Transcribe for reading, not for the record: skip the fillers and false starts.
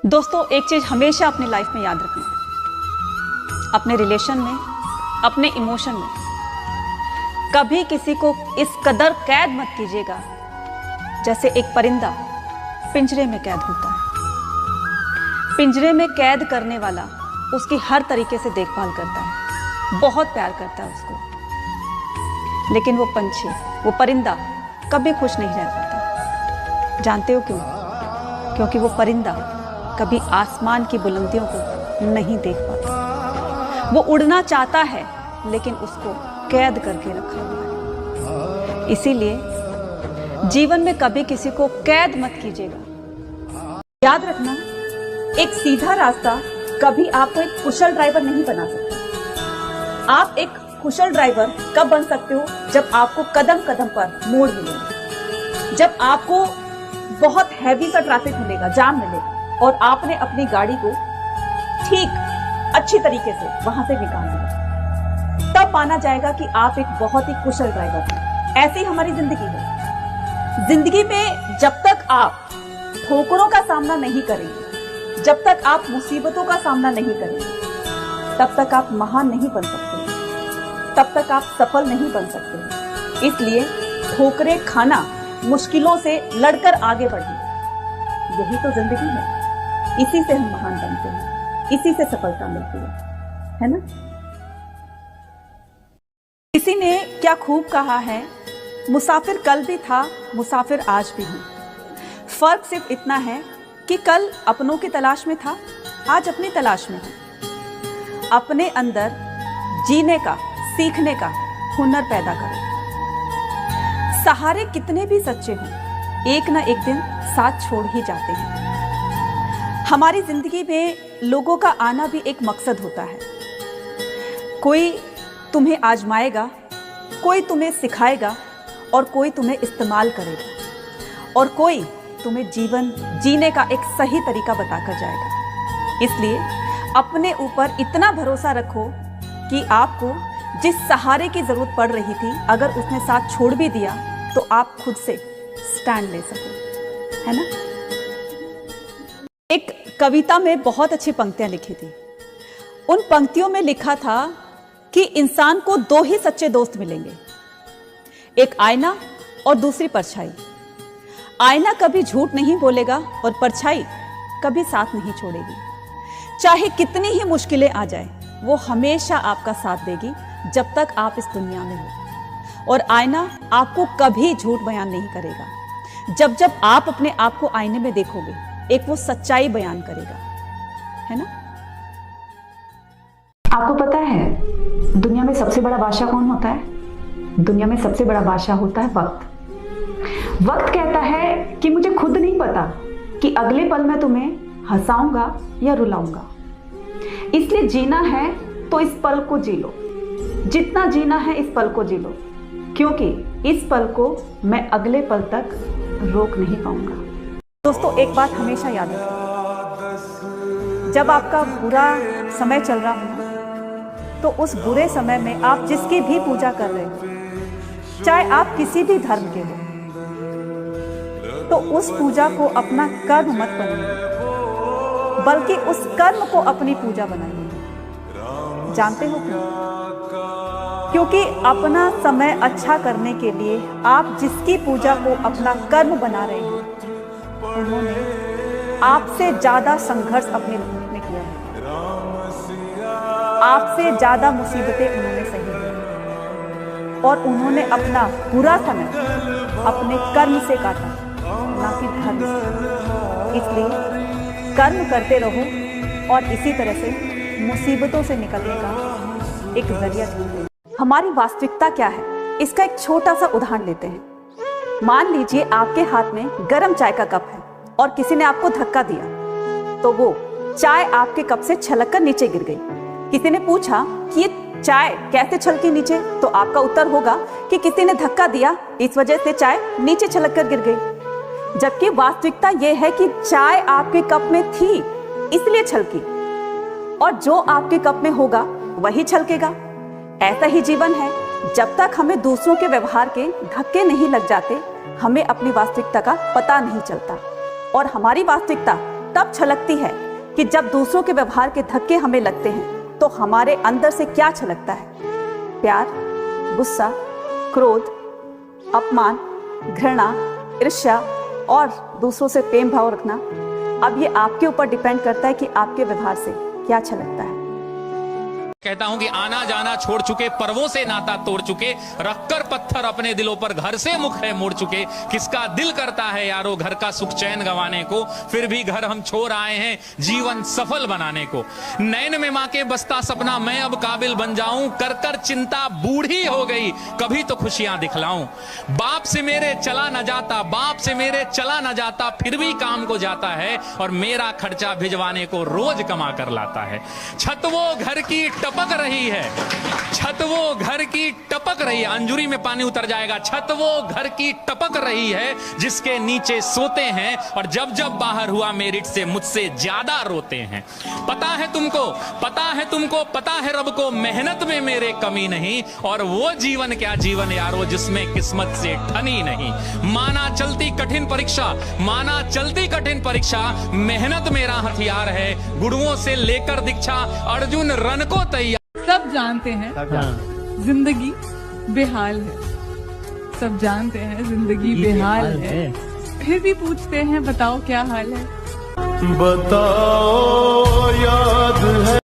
दोस्तों, एक चीज़ हमेशा अपनी लाइफ में याद रखना, अपने रिलेशन में, अपने इमोशन में कभी किसी को इस कदर कैद मत कीजिएगा जैसे एक परिंदा पिंजरे में कैद होता है। पिंजरे में कैद करने वाला उसकी हर तरीके से देखभाल करता है, बहुत प्यार करता है उसको, लेकिन वो पंछी, वो परिंदा कभी खुश नहीं रह पाता। जानते हो क्यों? क्योंकि वो परिंदा कभी आसमान की बुलंदियों को नहीं देख पाता। वो उड़ना चाहता है लेकिन उसको कैद करके रखा हुआ है। इसीलिए जीवन में कभी किसी को कैद मत कीजिएगा। याद रखना, एक सीधा रास्ता कभी आपको एक कुशल ड्राइवर नहीं बना सकता। आप एक कुशल ड्राइवर कब बन सकते हो? जब आपको कदम कदम पर मोड़ मिलेगा, जब आपको बहुत हैवी सा ट्रैफिक मिलेगा, जाम मिलेगा और आपने अपनी गाड़ी को ठीक अच्छी तरीके से वहां से निकाल दिया, तब माना जाएगा कि आप एक बहुत ही कुशल ड्राइवर हैं। ऐसी हमारी जिंदगी है। जिंदगी में जब तक आप ठोकरों का सामना नहीं करेंगे, जब तक आप मुसीबतों का सामना नहीं करेंगे, तब तक आप महान नहीं बन सकते, तब तक आप सफल नहीं बन सकते। इसलिए ठोकरें खाना, मुश्किलों से लड़कर आगे बढ़ना, यही तो जिंदगी है। इसी से हम महान बनते हैं, इसी से सफलता मिलती है ना? किसी ने क्या खूब कहा है, मुसाफिर कल भी था, मुसाफिर आज भी हूं। फर्क सिर्फ इतना है कि कल अपनों की तलाश में था, आज अपनी तलाश में है। अपने अंदर जीने का, सीखने का हुनर पैदा करो। सहारे कितने भी सच्चे हों, एक ना एक दिन साथ छोड़ ही जाते हैं। हमारी जिंदगी में लोगों का आना भी एक मकसद होता है। कोई तुम्हें आजमाएगा, कोई तुम्हें सिखाएगा और कोई तुम्हें इस्तेमाल करेगा और कोई तुम्हें जीवन जीने का एक सही तरीका बताकर जाएगा। इसलिए अपने ऊपर इतना भरोसा रखो कि आपको जिस सहारे की जरूरत पड़ रही थी, अगर उसने साथ छोड़ भी दिया तो आप खुद से स्टैंड ले सको, है ना? एक कविता में बहुत अच्छी पंक्तियां लिखी थी। उन पंक्तियों में लिखा था कि इंसान को दो ही सच्चे दोस्त मिलेंगे, एक आईना और दूसरी परछाई। आईना कभी झूठ नहीं बोलेगा और परछाई कभी साथ नहीं छोड़ेगी। चाहे कितनी ही मुश्किलें आ जाए, वो हमेशा आपका साथ देगी जब तक आप इस दुनिया में हो। और आईना आपको कभी झूठ बयान नहीं करेगा। जब जब आप अपने आप को आईने में देखोगे, एक वो सच्चाई बयान करेगा, है ना? आपको पता है दुनिया में सबसे बड़ा बादशाह कौन होता है? दुनिया में सबसे बड़ा बादशाह होता है वक्त। वक्त कहता है कि मुझे खुद नहीं पता कि अगले पल में तुम्हें हंसाऊंगा या रुलाऊंगा, इसलिए जीना है तो इस पल को जी लो। जितना जीना है इस पल को जी लो, क्योंकि इस पल को मैं अगले पल तक रोक नहीं पाऊंगा। दोस्तों, एक बात हमेशा याद रखना, जब आपका बुरा समय चल रहा हो तो उस बुरे समय में आप जिसकी भी पूजा कर रहे हो, चाहे आप किसी भी धर्म के हो, तो उस पूजा को अपना कर्म मत बनाइए, बल्कि उस कर्म को अपनी पूजा बनाइए। जानते हो क्यों? क्योंकि अपना समय अच्छा करने के लिए आप जिसकी पूजा को अपना कर्म बना रहे हैं, उन्होंने आपसे ज्यादा संघर्ष अपनी जिंदगी में किया है, आपसे ज्यादा मुसीबतें उन्होंने सही हैं और उन्होंने अपना बुरा समय अपने कर्म से काटा, ना कि धर्म से। इसलिए कर्म करते रहो और इसी तरह से मुसीबतों से निकलने का एक जरिया ढूंढो। हमारी वास्तविकता क्या है, इसका एक छोटा सा उदाहरण लेते हैं। मान लीजिए आपके हाथ में गर्म चाय का कप है और किसी ने आपको धक्का दिया, तो वो चाय आपके कप से छलककर नीचे गिर गई। किसी ने पूछा कि ये चाय कैसे छलकी नीचे, तो आपका उत्तर होगा कि किसी ने धक्का दिया, इस वजह से चाय नीचे छलककर गिर गई। जबकि वास्तविकता यह है कि चाय आपके कप में थी, इसलिए छलकी, और जो आपके कप में होगा वही छलकेगा। ऐसा ही जीवन है। जब तक हमें दूसरों के व्यवहार के धक्के नहीं लग जाते, हमें अपनी वास्तविकता का पता नहीं चलता और हमारी वास्तविकता तब छलकती है कि जब दूसरों के व्यवहार के धक्के हमें लगते हैं तो हमारे अंदर से क्या छलकता है? प्यार, गुस्सा, क्रोध, अपमान, घृणा, ईर्ष्या और दूसरों से प्रेम भाव रखना। अब ये आपके ऊपर डिपेंड करता है कि आपके व्यवहार से क्या छलकता है। कहता हूं कि आना जाना छोड़ चुके, पर्वों से नाता तोड़ चुके, रखकर पत्थर अपने दिलों पर घर से मुख है मोड़ चुके। किसका दिल करता है यारो घर का सुख चैन गंवाने को, फिर भी घर हम छोड़ आए हैं जीवन सफल बनाने को। नैन में मां के बसता सपना मैं अब काबिल बन जाऊं, कर कर चिंता बूढ़ी हो गई कभी तो खुशियां दिखलाऊं। बाप से मेरे चला न जाता, बाप से मेरे चला न जाता, फिर भी काम को जाता है और मेरा खर्चा भिजवाने को रोज कमा कर लाता है। छत वो घर की टपक रही है, छत वो घर की टपक रही है, अंजुरी में पानी उतर जाएगा। छत वो घर की टपक रही है जिसके नीचे सोते हैं और जब जब बाहर हुआ मेरिट से मुझसे ज्यादा रोते हैं। पता है तुमको, पता है तुमको, पता है रब को मेहनत में मेरे कमी नहीं, और वो जीवन क्या जीवन यारो जिसमें किस्मत से ठनी नहीं। माना चलती कठिन परीक्षा, माना चलती कठिन परीक्षा, मेहनत मेरा हथियार है, गुरुओं से लेकर दीक्षा, अर्जुन रन को तैयार। सब जानते हैं जिंदगी बेहाल है, सब जानते हैं जिंदगी बेहाल है, फिर भी पूछते हैं बताओ क्या हाल है। बताओ याद है।